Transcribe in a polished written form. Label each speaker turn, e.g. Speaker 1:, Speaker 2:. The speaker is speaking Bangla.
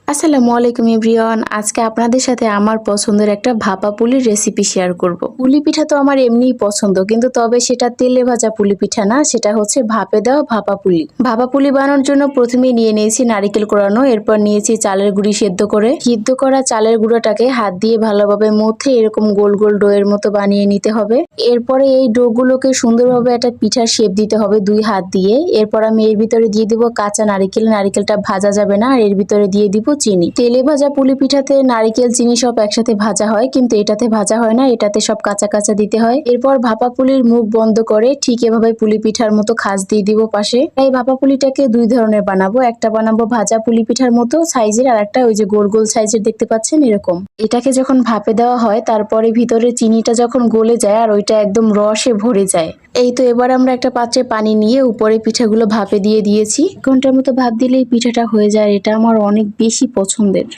Speaker 1: আসসালামু আলাইকুম এভরিওয়ান। আজকে আপনাদের সাথে আমার পছন্দের একটা ভাপা পুলির রেসিপি শেয়ার করব। পুলি পিঠা তো আমার এমনিই পছন্দ, কিন্তু তবে সেটা তেলে ভাজা পুলি পিঠা না, সেটা হচ্ছে ভাপে দেওয়া ভাপা পুলি। ভাপা পুলি বানানোর জন্য প্রথমেই নিয়ে নিয়েছি নারিকেল কোড়ানো, এরপর নিয়েছি চালের গুঁড়ি সিদ্ধ করা চালের গুঁড়োটাকে হাত দিয়ে ভালোভাবে মথে এরকম গোল গোল ডোয়ের মতো বানিয়ে নিতে হবে। এরপরে এই ডোগুলোকে সুন্দরভাবে একটা পিঠার শেপ দিতে হবে দুই হাত দিয়ে। এরপর আমি এর ভিতরে দিয়ে দিব কাঁচা নারিকেল, নারিকেলটা ভাজা যাবে না, আর এর ভিতরে দিয়ে দিব চিনি। তেলে ভাজা পুলি পিঠাতে নারিকেল চিনি সব একসাথে ভাজা হয়, কিন্তু এটাতে ভাজা হয় না, এটাতে সব কাঁচা কাঁচা দিতে হয়। এরপর ভাপা পুলির মুখ বন্ধ করে ঠিক এভাবে পুলি পিঠার মতো খাঁজ দিয়ে দিব পাশে। এই ভাপা পুলিটাকে দুই ধরনের বানাবো, একটা বানাবো ভাজা পুলি পিঠার মতো সাইজের, আর একটা ওই যে গোল গোল সাইজের দেখতে পাচ্ছেন এরকম। এটাকে যখন ভাপে দেওয়া হয় তারপরে ভিতরে চিনিটা যখন গলে যায় আর ওইটা একদম রসে ভরে যায়। এই তো এবার আমরা একটা পাত্রে পানি নিয়ে উপরে পিঠাগুলো ভাপে দিয়ে দিয়েছি। ঘন্টার মতো ভাপ দিলেই পিঠাটা হয়ে যায়। এটা আমার অনেক বেশি পছন্দের।